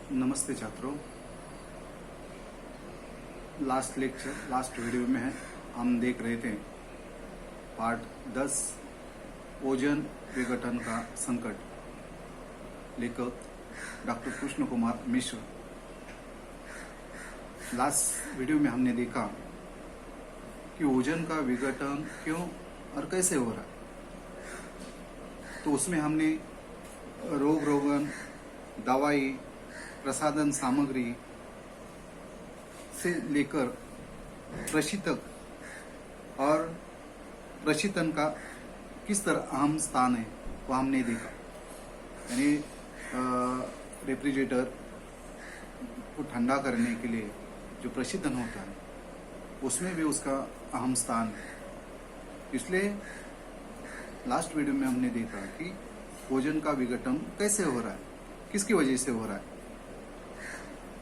नमस्ते छात्रों। Last video में हम देख रहे थे पार्ट 10 ओजोन विघटन का संकट, लेखक doctor Krishna Kumar Mishra. Last video में हमने देखा कि ओजोन का विघटन क्यों और कैसे हो रहा है। तो उसमें हमने रोग रोगन, दवाई, प्रसाधन सामग्री से लेकर कृषि तक और प्रशीतन का किस तरह अहम स्थान है वो हमने देखा। यानी रेफ्रिजरेटर को ठंडा करने के लिए जो प्रशीतन होता है उसमें भी उसका अहम स्थान है। इसलिए लास्ट वीडियो में हमने देखा कि ओजोन का विघटन कैसे हो रहा है, किसकी वजह से हो रहा है।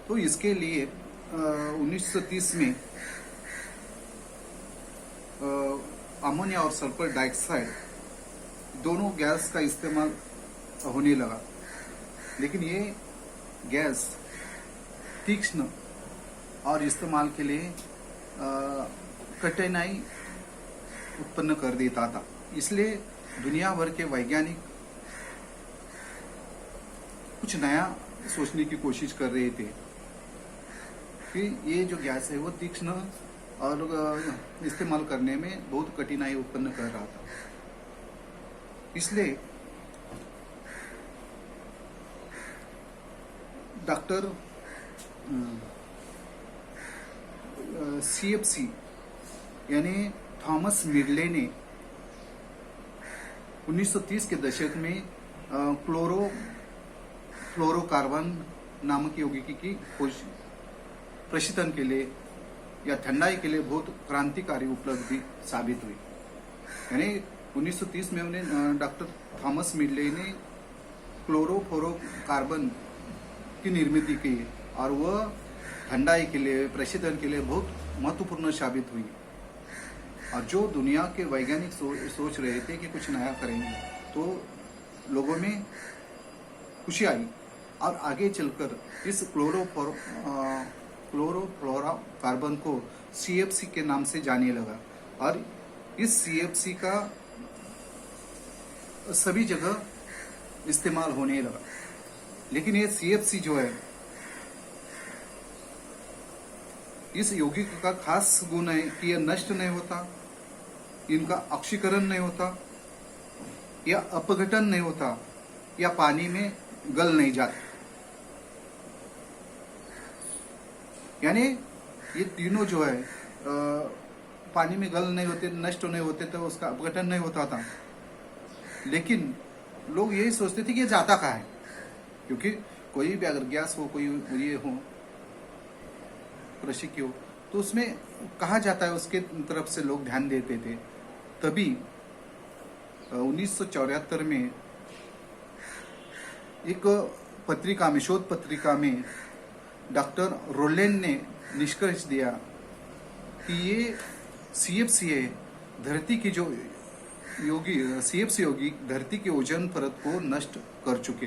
तो इसके लिए 1930 में अमोनिया और सल्फर डाइऑक्साइड दोनों गैस का इस्तेमाल होने लगा, लेकिन ये गैस तीक्ष्ण और इस्तेमाल के लिए कठिनाई उत्पन्न कर देता था। इसलिए दुनिया भर के वैज्ञानिक कुछ नया सोचने की कोशिश कर रहे थे कि ये जो गैस है वो तीक्ष्ण और इस्तेमाल करने में बहुत कठिनाई उत्पन्न कर रहा था। इसलिए डॉक्टर CFC यानी थॉमस मिडले ने 1930 के दशक में फ्लोरोकार्बन नामक यौगिक की खोज प्रशीतन के लिए या ठंडाई के लिए बहुत क्रांतिकारी उपलब्धि साबित हुई। यानी 1930 में उन्हें डॉक्टर थॉमस मिडले ने क्लोरोफ्लोरोकार्बन की निर्मित की और वह ठंडाई के लिए, प्रशीतन के लिए बहुत महत्वपूर्ण साबित हुई। और जो दुनिया के वैज्ञानिक सोच रहे थे कि कुछ नया करेंगे, तो लोगों में खुशी आई और आगे चलकर इस क्लोरोफ्लोरोकार्बन को CFC के नाम से जाने लगा और इस CFC का सभी जगह इस्तेमाल होने लगा। लेकिन ये CFC जो है, इस यौगिक का खास गुण है कि यह नष्ट नहीं होता, इनका ऑक्सीकरण नहीं होता या अपघटन नहीं होता या पानी में गल नहीं जाता। यानी ये तीनों जो है पानी में गल नहीं होते, नष्ट नहीं होते, तो उसका अपघटन नहीं होता था। लेकिन लोग यही सोचते थे कि ये जाता कहाँ है, क्योंकि कोई भी अगर गैस हो, कोई ये हो, कृषि की हो, तो उसमें कहाँ जाता है उसके तरफ से लोग ध्यान देते थे। तभी 1974 में एक पत्रिका में, शोध पत्रिका में डॉक्टर रोलैंड ने निष्कर्ष दिया कि ये CFC है, धरती की जो CFC यौगिक धरती के ओजोन परत को नष्ट कर चुके।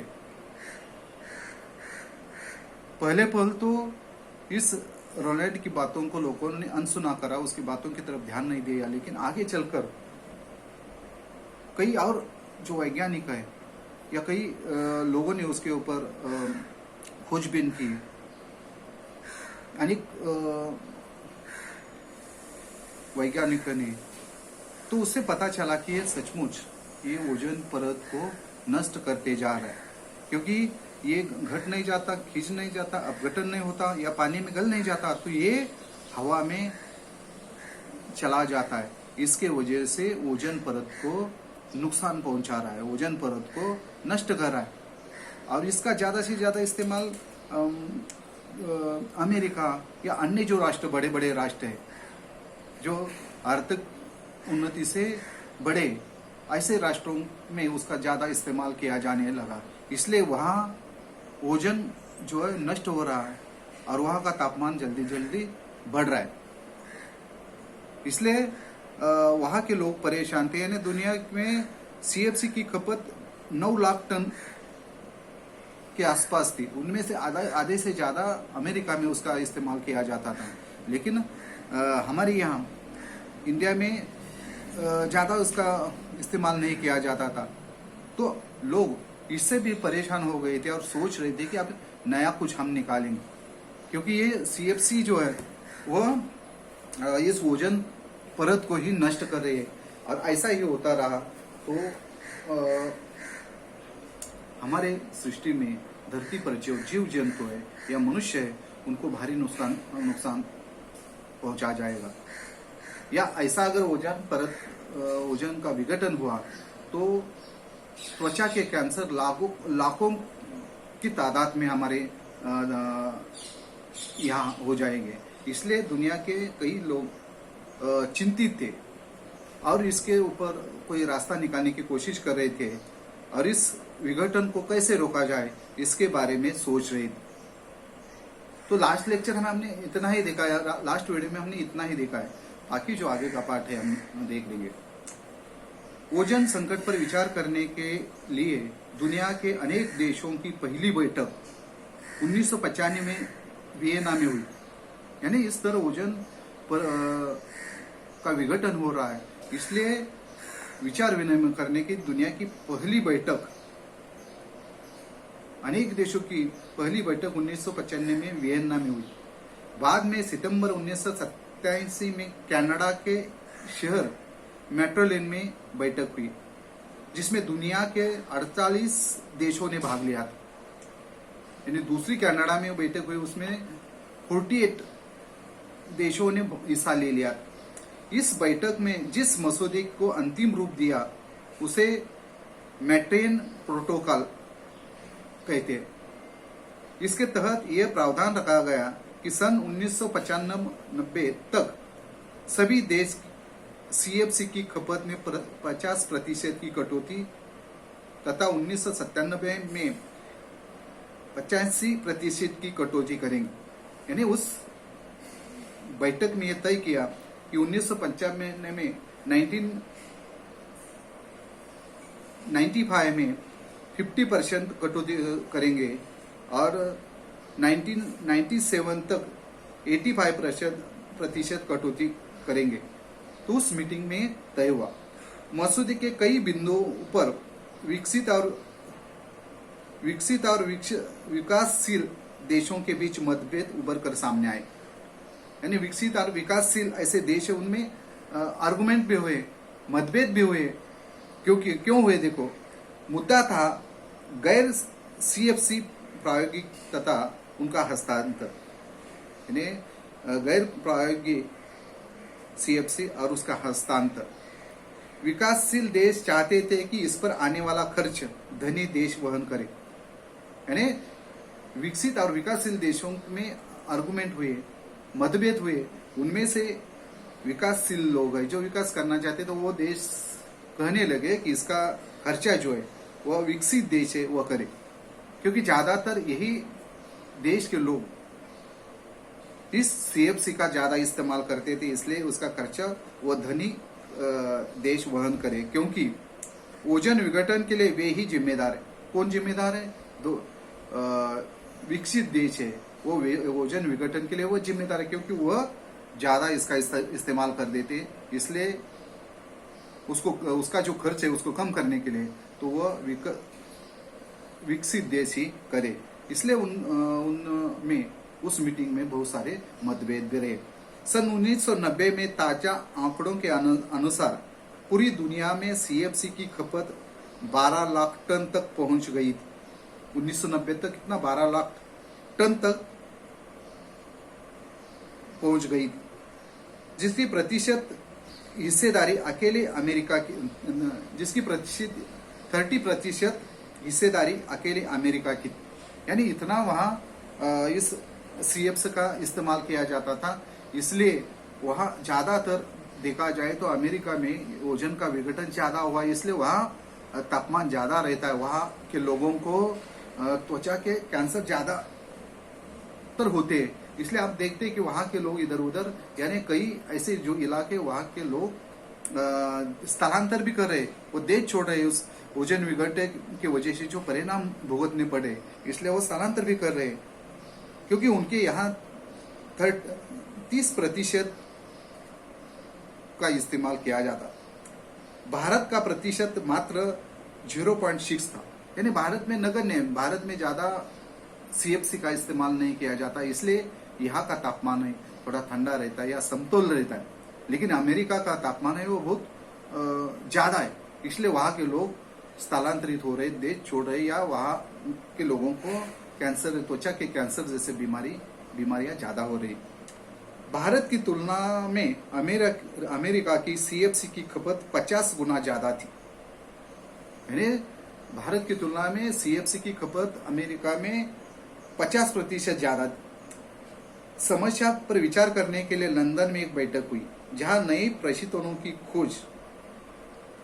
पहले पहल तो इस रोलैंड की बातों को लोगों ने अनसुना करा, उसकी बातों की तरफ ध्यान नहीं दिया। लेकिन आगे चलकर कई और जो वैज्ञानिक है या कई लोगों ने उसके ऊपर खोजबीन की, अनेक वैज्ञानिकों ने, तो उससे पता चला कि ये सचमुच ये ओजोन परत को नष्ट करते जा रहा है, क्योंकि ये घट नहीं जाता, खिंच नहीं जाता, अपघटन नहीं होता या पानी में गल नहीं जाता, तो ये हवा में चला जाता है। इसके वजह से ओजोन परत को नुकसान पहुंचा रहा है, ओजोन परत को नष्ट कर रहा है। और इसका ज़्यादा से ज़्यादा इस्तेमाल अमेरिका या अन्य जो राष्ट्र, बड़े बड़े राष्ट्र हैं, जो आर्थिक उन्नति से बड़े, ऐसे राष्ट्रों में उसका ज़्यादा इस्तेमाल किया जाने लगा। इसलिए वहाँ ओजोन जो है नष्ट हो रहा है और वहाँ का तापमान जल्दी जल्दी बढ़ रहा है। इसलिए वहाँ के लोग परेशान थे। यानी दुनिया में CFC की खपत 9 लाख टन के आसपास थी, उनमें से आधे से ज़्यादा अमेरिका में उसका इस्तेमाल किया जाता था। लेकिन हमारे यहाँ इंडिया में ज़्यादा उसका इस्तेमाल नहीं किया जाता था। तो लोग इससे भी परेशान हो गए थे और सोच रहे थे कि अब नया कुछ हम निकालेंगे, क्योंकि ये CFC जो है वह इस ओजोन परत को ही नष्ट कर रही है। और ऐसा ही होता रहा तो हमारे सृष्टि में धरती पर जो जीव जंतु है या मनुष्य है उनको भारी नुकसान पहुंचा जाएगा। या ऐसा अगर ओजोन का विघटन हुआ तो त्वचा के कैंसर लाखों की तादाद में हमारे यहाँ हो जाएंगे। इसलिए दुनिया के कई लोग चिंतित थे और इसके ऊपर कोई रास्ता निकालने की कोशिश कर रहे थे और इस विघटन को कैसे रोका जाए इसके बारे में सोच रहे थे। तो लास्ट लेक्चर में हमने इतना ही देखा है, लास्ट वीडियो में हमने इतना ही देखा है। बाकी जो आगे का पार्ट है हम देख लेंगे। ओजोन संकट पर विचार करने के लिए दुनिया के अनेक देशों की पहली बैठक 1995 में वियना में हुई। यानी इस तरह ओजोन पर का विघटन हो रहा है, इसलिए विचार विनिमय करने की दुनिया की पहली बैठक, अनेक देशों की पहली बैठक 1995 में वियना में हुई। बाद में सितंबर 1987 में कनाडा के शहर मेट्रोलिन में बैठक हुई, जिसमें दुनिया के 48 देशों ने भाग लिया था। यानी दूसरी कनाडा में बैठक हुई, उसमें 48 देशों ने हिस्सा ले लिया। इस बैठक में जिस मसौदे को अंतिम रूप दिया उसे मैट्रेन प्रोटोकॉल कहते हैं। इसके तहत यह प्रावधान रखा गया कि सन 1995 तक सभी देश CFC की खपत में 50% की कटौती तथा 1997 में 85% की कटौती करेंगे। यानी उस बैठक में यह तय किया कि 1995 में 1995 में 50% कटौती करेंगे और 1997 तक 85% कटौती करेंगे। तो उस मीटिंग में तय हुआ। मसौदे के कई बिंदुओं पर विकसित और विकासशील देशों के बीच मतभेद उभर कर सामने आए। यानी विकसित और विकासशील ऐसे देश है, उनमें आर्गुमेंट भी हुए, मतभेद भी हुए। क्यों हुए? देखो, मुद्दा था गैर CFC प्रायोगिक तथा उनका हस्तांतर। यानी गैर प्रायोगिक CFC और उसका हस्तांतर। विकासशील देश चाहते थे कि इस पर आने वाला खर्च धनी देश वहन करे। यानी विकसित और विकासशील देशों में आर्गुमेंट हुए, मतभेद हुए। उनमें से विकासशील लोग हैं जो विकास करना चाहते, तो वो देश कहने लगे कि इसका खर्चा जो है वह विकसित देश है वह करे, क्योंकि ज्यादातर यही देश के लोग इस CFC का ज्यादा इस्तेमाल करते थे, इसलिए उसका खर्चा वह धनी देश वहन करे। क्योंकि ओजोन विघटन के लिए वे ही जिम्मेदार है। कौन जिम्मेदार है? विकसित देश है वो ओजोन विघटन के लिए वो जिम्मेदार है, क्योंकि वह ज्यादा इसका इस्तेमाल कर देते। इसलिए उसका जो खर्च है उसको कम करने के लिए तो वह विकसित देश ही करे। इसलिए उनमें उस मीटिंग में बहुत सारे मतभेद भी रहे। सन 1990 में ताजा आंकड़ों के अनुसार पूरी दुनिया में CFC की खपत 12 लाख टन तक पहुंच गई थी। 1990 तक कितना? 12 लाख टन तक पहुंच गई थी, जिसकी प्रतिशत हिस्सेदारी अकेले अमेरिका की, जिसकी 30% हिस्सेदारी अकेले अमेरिका की। यानी इतना वहां इस CFC का इस्तेमाल किया जाता था। इसलिए वहां ज्यादातर देखा जाए तो अमेरिका में ओजोन का विघटन ज्यादा हुआ, इसलिए वहां तापमान ज्यादा रहता है। वहां के लोगों को त्वचा के कैंसर ज्यादातर होते हैं। इसलिए आप देखते हैं कि वहां के लोग इधर उधर, यानी कई ऐसे जो इलाके वहां के लोग स्थलांतर भी कर रहे, वो देश छोड़ रहे उस ओजन विघटन की वजह से जो परिणाम भुगतने पड़े, इसलिए वो स्थानांतर भी कर रहे हैं, क्योंकि उनके यहाँ 30% का इस्तेमाल किया जाता। भारत का प्रतिशत मात्र 0.6 था, यानी भारत में नगण्य, भारत में ज्यादा CFC का इस्तेमाल नहीं किया जाता, इसलिए यहाँ का तापमान है थोड़ा ठंडा रहता है या समतोल रहता है। लेकिन अमेरिका का तापमान है वो बहुत ज्यादा है, इसलिए वहाँ के लोग स्थलांतरित हो रहे, देश छोड़ रहे, या वहाँ के लोगों को कैंसर, त्वचा के कैंसर जैसे बीमारियां ज्यादा हो रही। भारत की तुलना में अमेरिका की CFC की खपत 50 गुना ज्यादा थी, यानी भारत की तुलना में CFC की खपत अमेरिका में 50% ज्यादा थी। समस्या पर विचार करने के लिए लंदन में एक बैठक हुई, जहां नए प्रशीतनों की खोज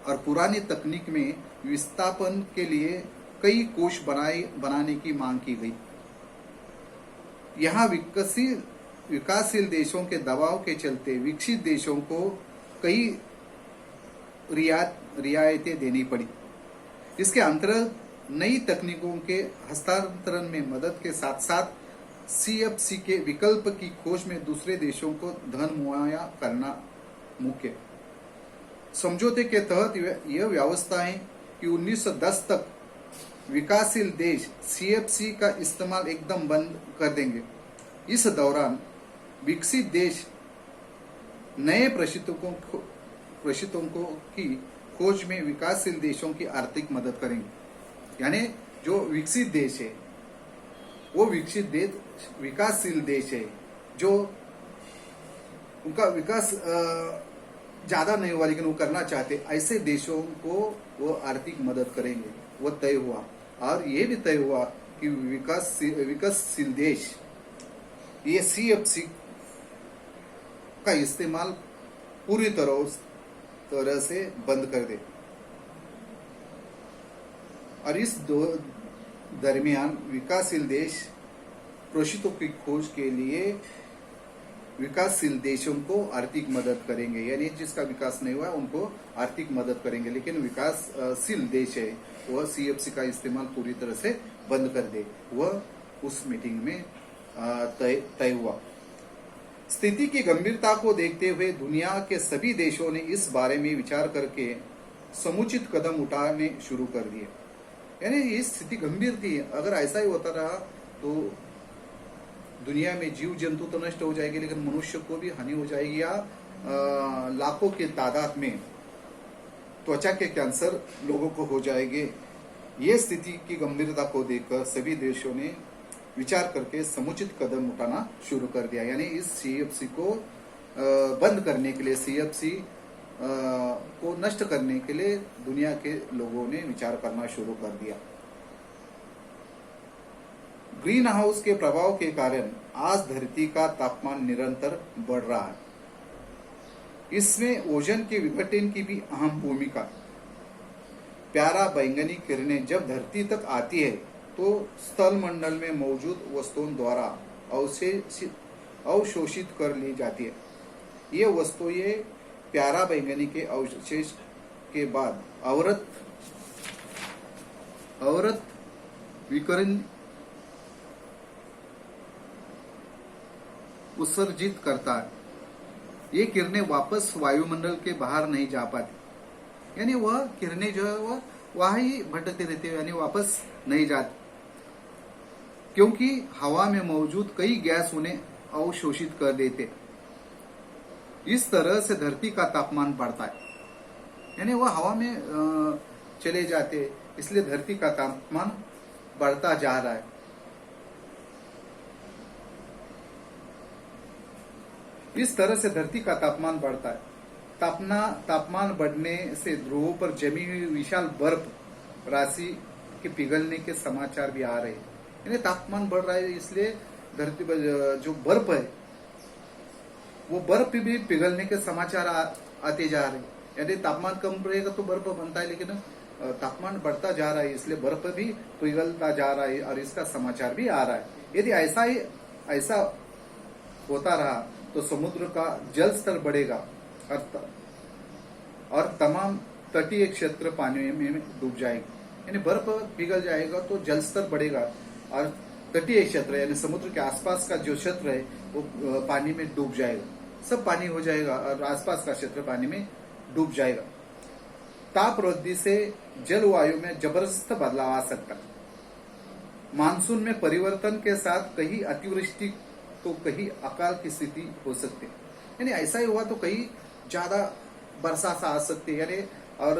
और पुरानी तकनीक में विस्थापन के लिए कई कोष बनाने की मांग की गई। यहाँ विकासशील देशों के दबाव के चलते विकसित देशों को कई रियायतें देनी पड़ी। इसके अंतर्गत नई तकनीकों के हस्तांतरण में मदद के साथ साथ CFC के विकल्प की खोज में दूसरे देशों को धन मुहैया करना मुख्य। समझौते के तहत यह व्यवस्था है कि 1910 तक विकासशील देश CFC का इस्तेमाल एकदम बंद कर देंगे। इस दौरान विकसित देश नए प्रशिक्षकों की खोज में विकासशील देशों की आर्थिक मदद करेंगे। यानी जो विकसित देश है वो विकासशील देश है, जो उनका विकास ज्यादा नहीं हुआ लेकिन वो करना चाहते, ऐसे देशों को वो आर्थिक मदद करेंगे, वो तय हुआ। और ये भी तय हुआ कि विकासशील देश ये CFC का इस्तेमाल पूरी तरह से बंद कर दे। और इस दरमियान विकासशील देश प्रेषितों की खोज के लिए विकासशील देशों को आर्थिक मदद करेंगे, यानी जिसका विकास नहीं हुआ उनको आर्थिक मदद करेंगे, लेकिन विकासशील देश है वह CFC का इस्तेमाल पूरी तरह से बंद कर दे। वह उस मीटिंग में तय हुआ। स्थिति की गंभीरता को देखते हुए दुनिया के सभी देशों ने इस बारे में विचार करके समुचित कदम उठाने शुरू कर दिए। यानी ये स्थिति गंभीर थी, अगर ऐसा ही होता रहा तो दुनिया में जीव जंतु तो नष्ट हो जाएंगे, लेकिन मनुष्य को भी हानि हो जाएगी, या लाखों के तादाद में त्वचा के कैंसर लोगों को हो जाएंगे। ये स्थिति की गंभीरता को देखकर सभी देशों ने विचार करके समुचित कदम उठाना शुरू कर दिया। यानी इस CFC को बंद करने के लिए, CFC को नष्ट करने के लिए दुनिया के लोगों ने विचार करना शुरू कर दिया। ग्रीन हाउस के प्रभाव के कारण आज धरती का तापमान निरंतर बढ़ रहा है। इसमें ओजोन के विघटन की भी अहम भूमिका। प्यारा बैंगनी किरणें जब धरती तक आती है तो स्थल मंडल में मौजूद वस्तुओं द्वारा अवशोषित कर ली जाती है। ये वस्तुएं प्यारा बैंगनी के अवशेष के बाद अवरत विकिरण उत्सर्जित करता है। ये किरणें वापस वायुमंडल के बाहर नहीं जा पाती, यानी वह किरणें जो है वह वहां ही भटकती रहती है, यानी वापस नहीं जाती, क्योंकि हवा में मौजूद कई गैस उन्हें अवशोषित कर देते। इस तरह से धरती का तापमान बढ़ता है, यानी वह हवा में चले जाते, इसलिए धरती का तापमान बढ़ता जा रहा है। इस तरह से धरती का तापमान बढ़ता है। तापमान बढ़ने से ध्रुवों पर जमी हुई विशाल बर्फ राशि के पिघलने के समाचार भी आ रहे हैं। यानी तापमान बढ़ रहा है, इसलिए धरती पर जो बर्फ है वो बर्फ भी पिघलने के समाचार आते जा रहे हैं। यदि तापमान कम रहेगा तो बर्फ बनता है, लेकिन तापमान बढ़ता जा रहा है, इसलिए बर्फ भी पिघलता जा रहा है और इसका समाचार भी आ रहा है। यदि ऐसा होता रहा तो समुद्र का जल स्तर बढ़ेगा और तमाम तटीय क्षेत्र पानी में डूब जाएगी, यानी बर्फ पिघल जाएगा तो जल स्तर बढ़ेगा और तटीय क्षेत्र यानी समुद्र के आसपास का जो क्षेत्र है वो पानी में डूब जाएगा, सब पानी हो जाएगा और आसपास का क्षेत्र पानी में डूब जाएगा। ताप वृद्धि से जलवायु में जबरदस्त बदलाव आ सकता है। मानसून में परिवर्तन के साथ कहीं अतिवृष्टि तो कहीं अकाल की स्थिति हो सकती है, यानी ऐसा ही हुआ तो कहीं ज्यादा वर्षा सा आ सकती है, यानी और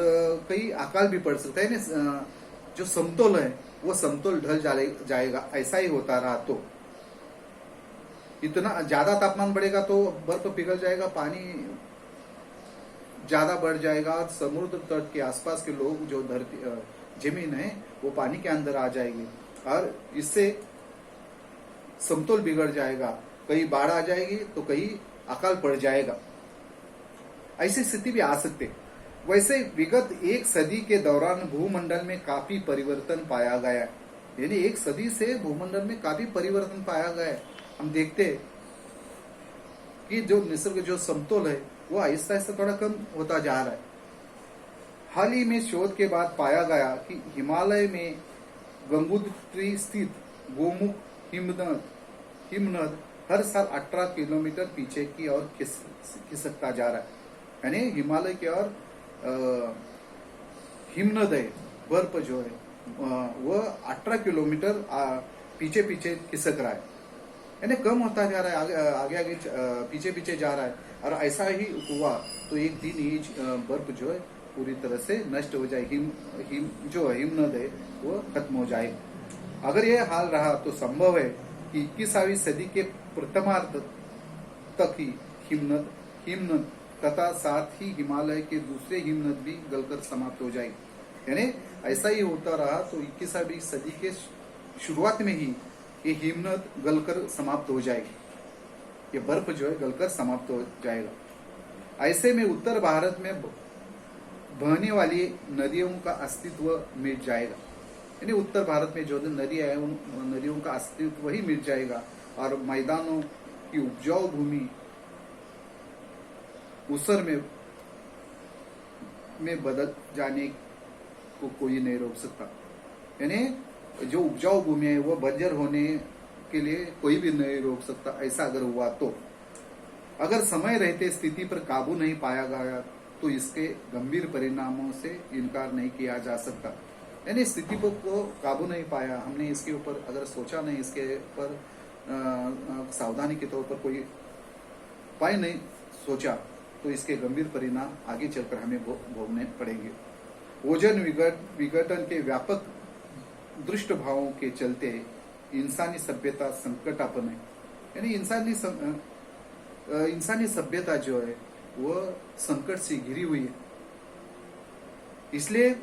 कहीं अकाल भी पड़ सकता है, यानी जो समतोल है वो समतोल ढल जाएगा। ऐसा ही होता रहा तो इतना ज्यादा तापमान बढ़ेगा तो बर्फ पिघल जाएगा, पानी ज्यादा बढ़ जाएगा और समुद्र तट के आसपास के लोग जो धरती जमीन है वो पानी के अंदर आ जाएगी और इससे समतोल बिगड़ जाएगा, कहीं बाढ़ आ जाएगी तो कहीं अकाल पड़ जाएगा। ऐसी स्थिति भी आ सकती है। वैसे विगत एक सदी के दौरान भूमंडल में काफी परिवर्तन पाया गया है, यानी एक सदी से भूमंडल में काफी परिवर्तन पाया गया है। हम देखते हैं कि जो निसर्ग जो समतोल है वो आहिस्ता आहिस्ता थोड़ा कम होता जा रहा है। हाल ही में शोध के बाद पाया गया कि हिमालय में गंगोत्री स्थित गोमुख हिमनद हर साल 18 किलोमीटर पीछे की ओर खिसकता जा रहा है, यानी हिमालय की ओर हिमनद है, बर्फ जो है वह 18 किलोमीटर पीछे पीछे खिसक रहा है, यानी कम होता जा रहा है, आगे आगे पीछे पीछे जा रहा है। और ऐसा ही हुआ तो एक दिन ही बर्फ जो है पूरी तरह से नष्ट हो जाए, जो हिमनद है वो खत्म हो जाए। अगर ये हाल रहा तो संभव है कि 21वीं सदी के प्रथमार्ध तक ही हिमनद तथा साथ ही हिमालय के दूसरे हिमनद भी गलकर समाप्त हो जाएगी, यानी ऐसा ही होता रहा तो 21वीं सदी के शुरुआत में ही ये हिमनद गलकर समाप्त हो जाएगी, ये बर्फ जो है गलकर समाप्त हो जाएगा। ऐसे में उत्तर भारत में बहने वाली नदियों का अस्तित्व मिट जाएगा, यानी उत्तर भारत में जो नदियां है उन नदियों का अस्तित्व ही मिट जाएगा और मैदानों की उपजाऊ भूमि उसर में बदल जाने को कोई नहीं रोक सकता, यानी जो उपजाऊ भूमि है वो बंजर होने के लिए कोई भी नहीं रोक सकता। ऐसा अगर हुआ तो अगर समय रहते स्थिति पर काबू नहीं पाया गया तो इसके गंभीर परिणामों से इनकार नहीं किया जा सकता, यानी स्थिति को काबू नहीं पाया हमने, इसके ऊपर अगर सोचा नहीं, इसके ऊपर सावधानी के तौर पर कोई उपाय नहीं सोचा तो इसके गंभीर परिणाम आगे चलकर हमें भोगने पड़ेंगे। ओजोन विघटन के व्यापक दुष्प्रभावों के चलते इंसानी सभ्यता संकटापन्न है, यानी इंसानी सभ्यता जो है वो संकट से घिरी हुई है, इसलिए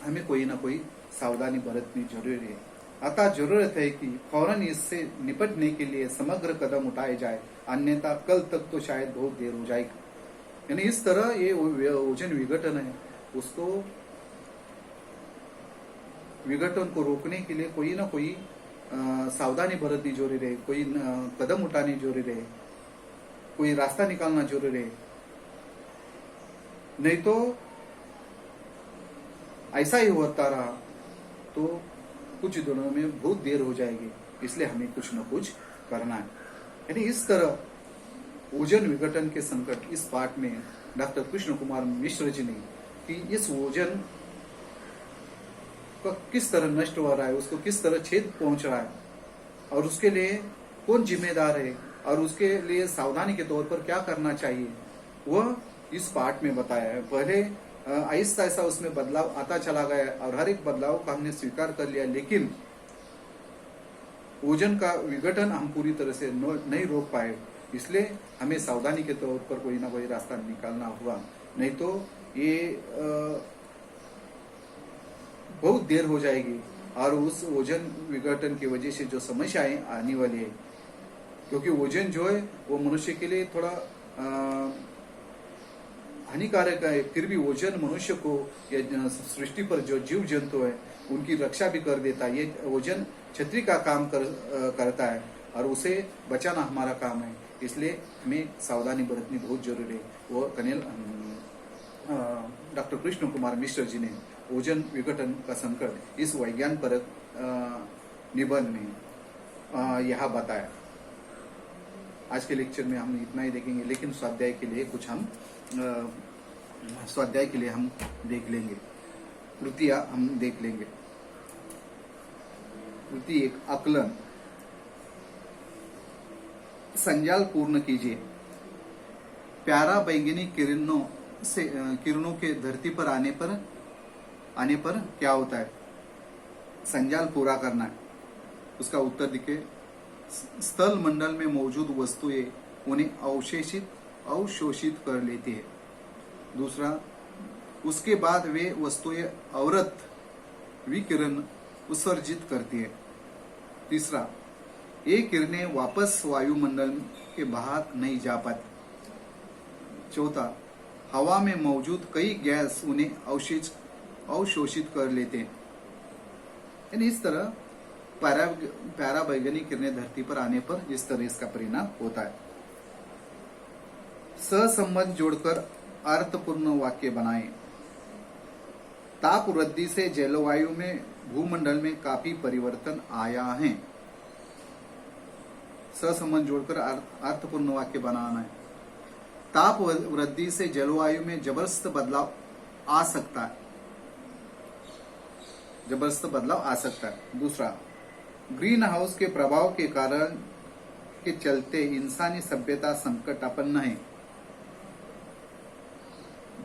हमें कोई ना कोई सावधानी बरतनी जरूरी है। अतः जरूरत है कि फौरन इससे निपटने के लिए समग्र कदम उठाए जाए, अन्यथा कल तक तो शायद बहुत देर हो जाएगी। यानी इस तरह ये ओजोन विघटन है, उसको विघटन को रोकने के लिए कोई ना कोई सावधानी बरतनी जरूरी है, कोई कदम उठाने जरूरी है, कोई रास्ता निकालना जरूरी है, नहीं तो ऐसा ही होता रहा तो कुछ दिनों में बहुत देर हो जाएगी, इसलिए हमें कुछ न कुछ करना है। यानी इस तरह ओजोन विघटन के संकट इस पाठ में डॉक्टर कृष्ण कुमार मिश्र जी ने कि इस ओजोन का किस तरह नष्ट हो रहा है, उसको किस तरह छेद पहुंच रहा है और उसके लिए कौन जिम्मेदार है और उसके लिए सावधानी के तौर पर क्या करना चाहिए, वह इस पाठ में बताया है। पहले आहिस्ता आहिस्ता उसमें बदलाव आता चला गया और हर एक बदलाव का हमने स्वीकार कर लिया, लेकिन ओजोन का विघटन हम पूरी तरह से नहीं रोक पाए, इसलिए हमें सावधानी के तौर पर कोई ना कोई रास्ता निकालना हुआ, नहीं तो ये बहुत देर हो जाएगी और उस ओजोन विघटन की वजह से जो समस्याएं आने वाली है, क्योंकि ओजोन जो है वो मनुष्य के लिए थोड़ा हानिकारक है, फिर भी ओजोन मनुष्य को या सृष्टि पर जो जीव जंतु है उनकी रक्षा भी कर देता है। ये ओजोन छतरी का काम करता है और उसे बचाना हमारा काम है, इसलिए हमें सावधानी बरतनी बहुत जरूरी है। वो कनेल डॉक्टर कृष्ण कुमार मिश्र जी ने ओजन विघटन का संकट इस वैज्ञान परक निबंध में यह बताया। आज के लेक्चर में हम इतना ही देखेंगे, लेकिन स्वाध्याय के लिए हम देख लेंगे, कृतियां हम देख लेंगे। कृति 1, आकलन। संजाल पूर्ण कीजिए। प्यारा बैंगनी किरणों के धरती पर आने पर क्या होता है? संजाल पूरा करना है। उसका उत्तर दिखे, स्थल मंडल में मौजूद वस्तुएं उन्हें अवशोषित कर लेती है। दूसरा, उसके बाद वे वस्तुएं अवरत विकिरण उत्सर्जित करती है। तीसरा, ये किरणें वापस वायुमंडल के बाहर नहीं जा पाती। चौथा, हवा में मौजूद कई गैस उन्हें अवशोषित कर लेते हैं। यानी इस तरह पैराबैंगनी किरणें धरती पर आने पर इस तरह इसका परिणाम होता है। सहसंबंध जोड़कर अर्थपूर्ण वाक्य बनाएं। ताप वृद्धि से जलवायु में भूमंडल में काफी परिवर्तन आया है। सहसंबंध जोड़कर अर्थपूर्ण वाक्य बनाना है। ताप वृद्धि से जलवायु में जबरदस्त बदलाव आ सकता है। दूसरा, ग्रीन हाउस के प्रभाव के कारण के चलते इंसानी सभ्यता संकटापन्न है।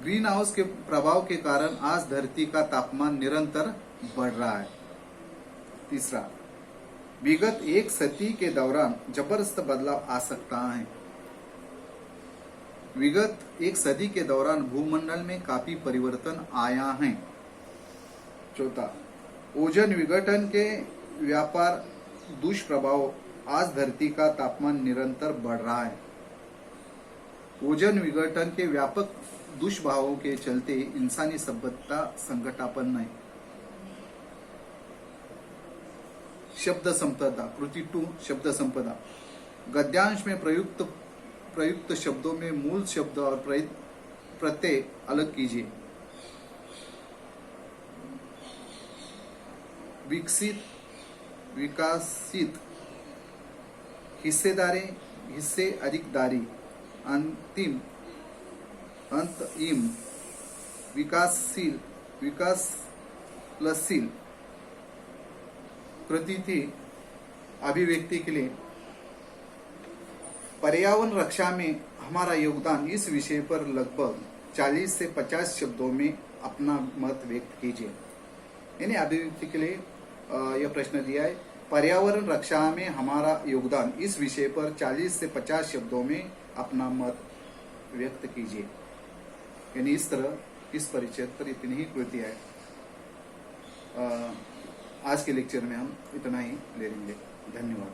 ग्रीन हाउस के प्रभाव के कारण आज धरती का तापमान निरंतर बढ़ रहा है। तीसरा, विगत एक सदी के दौरान जबरदस्त बदलाव आ सकता है। विगत एक सदी के दौरान भूमंडल में काफी परिवर्तन आया है। चौथा, ओजोन विघटन के व्यापार दुष्प्रभाव, आज धरती का तापमान निरंतर बढ़ रहा है। ओजोन विघटन के व्यापक दुष्प्रभावों के चलते इंसानी सभ्यता संकटापन्न है। शब्द संपदा। कृति 2, शब्द संपदा। गद्यांश में प्रयुक्त शब्दों में मूल शब्द और प्रत्यय अलग कीजिए। विकसित, विकासित, हिस्सेदारी, हिस्से अधिकदारी, अंतिम, अंतइम, विकासशील, विकासशील। कृति थी अभिव्यक्ति के लिए। पर्यावरण रक्षा में हमारा योगदान इस विषय पर लगभग 40 से 50 शब्दों में अपना मत व्यक्त कीजिए। यानी अभिव्यक्ति के लिए यह प्रश्न दिया है, पर्यावरण रक्षा में हमारा योगदान इस विषय पर 40 से 50 शब्दों में अपना मत व्यक्त कीजिए। यानी इस तरह इस परिचय पर इतनी ही कृतियां है। आज के लेक्चर में हम इतना ही ले लेंगे। धन्यवाद।